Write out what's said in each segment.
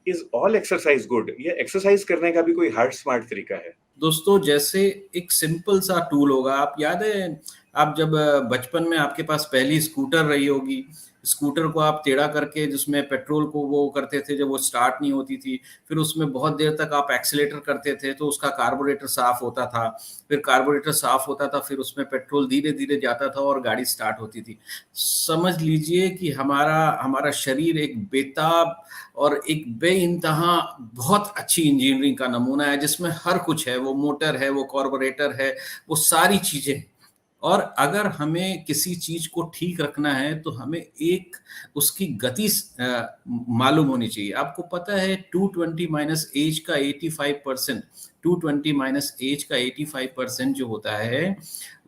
Is all exercise good? या exercise करने का भी कोई हार्ड स्मार्ट तरीका है? दोस्तों, जैसे एक सिंपल सा टूल होगा, आप याद है आप जब बचपन में आपके पास पहली स्कूटर रही होगी, स्कूटर को आप टेढ़ा करके जिसमें पेट्रोल को वो करते थे, जब वो स्टार्ट नहीं होती थी, फिर उसमें बहुत देर तक आप एक्सीलेटर करते थे तो उसका कार्बोरेटर साफ होता था, फिर कार्बोरेटर साफ होता था, फिर उसमें पेट्रोल धीरे धीरे जाता था और गाड़ी स्टार्ट होती थी। समझ लीजिए कि हमारा हमारा शरीर एक बेताब और एक बेइंतहा बहुत अच्छी इंजीनियरिंग का नमूना है, जिसमें हर कुछ है, वो मोटर है, वो कार्बोरेटर है, वो सारी चीजें। और अगर हमें किसी चीज को ठीक रखना है तो हमें एक उसकी गति मालूम होनी चाहिए। आपको पता है 220 माइनस एज का 85%, 220 माइनस एज का 85% जो होता है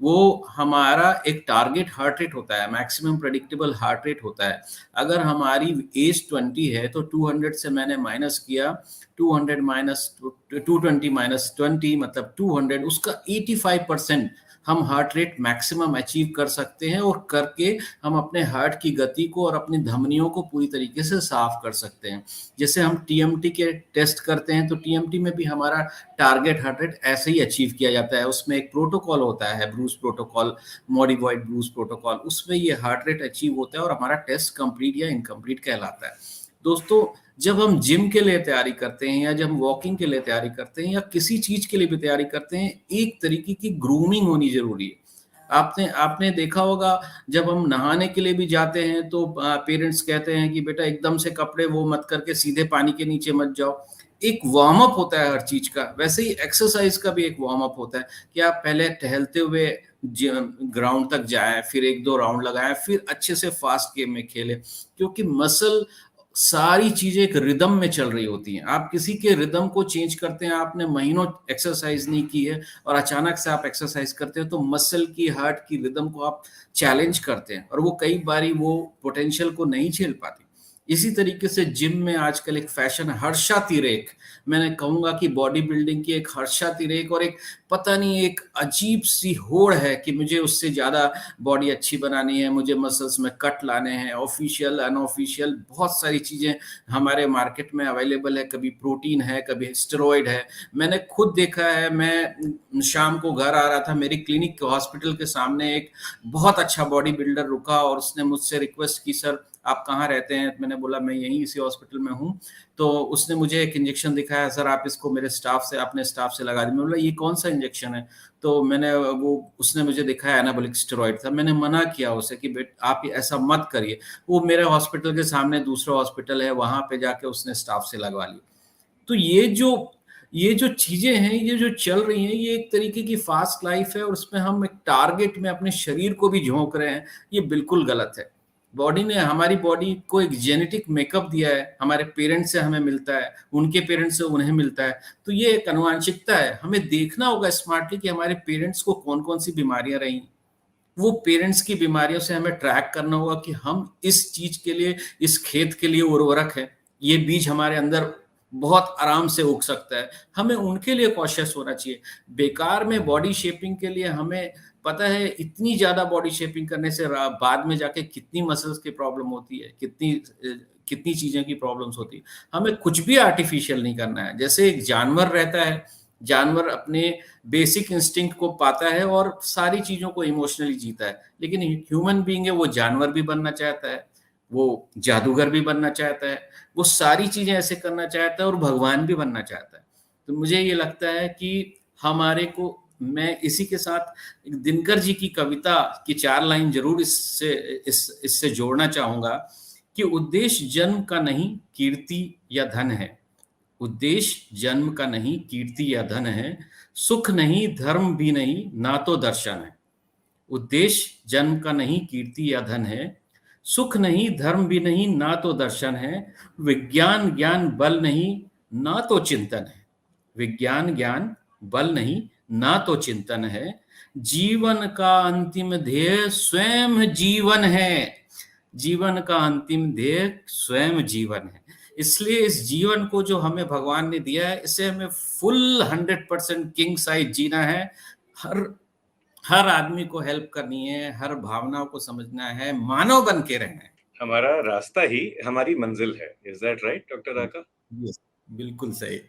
वो हमारा एक टारगेट हार्ट रेट होता है, मैक्सिमम प्रेडिक्टेबल हार्ट रेट होता है। अगर हमारी एज 20 है तो 200 से मैंने माइनस किया, 200 माइनस 220 माइनस 20 मतलब 200, उसका 85% हम हार्ट रेट मैक्सिमम अचीव कर सकते हैं, और करके हम अपने हार्ट की गति को और अपनी धमनियों को पूरी तरीके से साफ कर सकते हैं। जैसे हम टीएमटी के टेस्ट करते हैं तो टीएमटी में भी हमारा टारगेट हार्ट रेट ऐसे ही अचीव किया जाता है। उसमें एक प्रोटोकॉल होता है, Bruce protocol, modified Bruce protocol, उसमें ये हार्ट रेट अचीव होता है और हमारा टेस्ट कंप्लीट या इनकम्प्लीट कहलाता है। दोस्तों, जब हम जिम के लिए तैयारी करते हैं या जब हम वॉकिंग के लिए तैयारी करते हैं या किसी चीज के लिए भी तैयारी करते हैं, एक तरीके की ग्रूमिंग होनी जरूरी है। आपने आपने देखा होगा, जब हम नहाने के लिए भी जाते हैं तो पेरेंट्स कहते हैं कि बेटा एकदम से कपड़े वो मत करके सीधे पानी के नीचे मत जाओ। एक वार्म अप होता है हर चीज का, वैसे ही एक्सरसाइज का भी एक वार्म अप होता है कि आप पहले टहलते हुए ग्राउंड तक जाएं, फिर एक दो राउंड लगाएं, फिर अच्छे से फास्ट गेम में खेलें, क्योंकि मसल सारी चीजें एक रिदम में चल रही होती हैं। आप किसी के रिदम को चेंज करते हैं, आपने महीनों एक्सरसाइज नहीं की है और अचानक से आप एक्सरसाइज करते हैं तो मसल की, हार्ट की रिदम को आप चैलेंज करते हैं और वो कई बारी वो पोटेंशियल को नहीं झेल पाती। इसी तरीके से जिम में आजकल एक फैशन है हर्षा तिरेक। मैंने कहूंगा कि बॉडी बिल्डिंग की एक हर्षा तिरेक और एक पता नहीं एक अजीब सी होड़ है कि मुझे उससे ज्यादा बॉडी अच्छी बनानी है, मुझे मसल्स में कट लाने हैं। ऑफिशियल अनऑफिशियल बहुत सारी चीजें हमारे मार्केट में अवेलेबल है, कभी प्रोटीन है, कभी स्टेरॉइड है। मैंने खुद देखा है, मैं शाम को घर आ रहा था, मेरी क्लिनिक के हॉस्पिटल के सामने एक बहुत अच्छा बॉडी बिल्डर रुका और उसने मुझसे रिक्वेस्ट की, सर आप कहाँ रहते हैं? मैंने बोला मैं यहीं इसी हॉस्पिटल में हूँ। तो उसने मुझे एक इंजेक्शन दिखाया, सर आप इसको मेरे स्टाफ से, अपने स्टाफ से लगा दीजिए। मैं बोला ये कौन सा इंजेक्शन है? तो मैंने वो उसने मुझे दिखाया एनाबॉलिक स्टेरॉइड था। मैंने मना किया उसे कि बेट आप ऐसा मत करिए। वो मेरे हॉस्पिटल के सामने दूसरा हॉस्पिटल है, वहां पे जाके उसने स्टाफ से लगवा ली। तो ये जो चीजें हैं, ये जो चल रही हैं, ये एक तरीके की फास्ट लाइफ है और उसमें हम एक टारगेट में अपने शरीर को भी झोंक रहे हैं। ये बिल्कुल गलत है। बॉडी ने, हमारी बॉडी को एक जेनेटिक मेकअप दिया है, हमारे पेरेंट्स से हमें मिलता है, उनके पेरेंट्स से उन्हें मिलता है। तो ये एक आनुवांशिकता है। हमें देखना होगा स्मार्टली कि हमारे पेरेंट्स को कौन कौन सी बीमारियां रही, वो पेरेंट्स की बीमारियों से हमें ट्रैक करना होगा कि हम इस चीज के लिए, इस खेत के लिए उर्वरक है, ये बीज हमारे अंदर बहुत आराम से उग सकता है। हमें उनके लिए कॉशियस होना चाहिए। बेकार में बॉडी शेपिंग के लिए हमें पता है इतनी ज्यादा बॉडी शेपिंग करने से बाद में जाके कितनी मसल्स की प्रॉब्लम होती है, कितनी कितनी चीजें की प्रॉब्लम्स होती है। हमें कुछ भी आर्टिफिशियल नहीं करना है। जैसे एक जानवर रहता है, जानवर अपने बेसिक इंस्टिंक्ट को पाता है और सारी चीजों को इमोशनली जीता है, लेकिन ह्यूमन बीइंग है, वो जानवर भी बनना चाहता है, वो जादूगर भी बनना चाहता है, वो सारी चीजें ऐसे करना चाहता है और भगवान भी बनना चाहता है। तो मुझे ये लगता है कि हमारे को, मैं इसी के साथ एक दिनकर जी की कविता की 4 लाइन जरूर इससे जोड़ना चाहूंगा कि उद्देश्य जन्म का नहीं कीर्ति या धन है, उद्देश्य जन्म का नहीं कीर्ति या धन है, सुख नहीं धर्म भी नहीं ना तो दर्शन है। उद्देश्य जन्म का नहीं कीर्ति या धन है, सुख नहीं धर्म भी नहीं ना तो दर्शन है, विज्ञान ज्ञान बल नहीं ना तो चिंतन है। विज्ञान ज्ञान बल नहीं ना तो चिंतन है, जीवन का अंतिम ध्येय स्वयं जीवन है। जीवन का अंतिम ध्येय स्वयं जीवन है। इसलिए इस जीवन को जो हमें भगवान ने दिया है, इसे हमें फुल 100% किंग साइज जीना है। हर हर आदमी को हेल्प करनी है, हर भावनाओं को समझना है, मानव बन के रहना है। हमारा रास्ता ही हमारी मंजिल है। Is that right doctor Raka? Yes, बिल्कुल सही।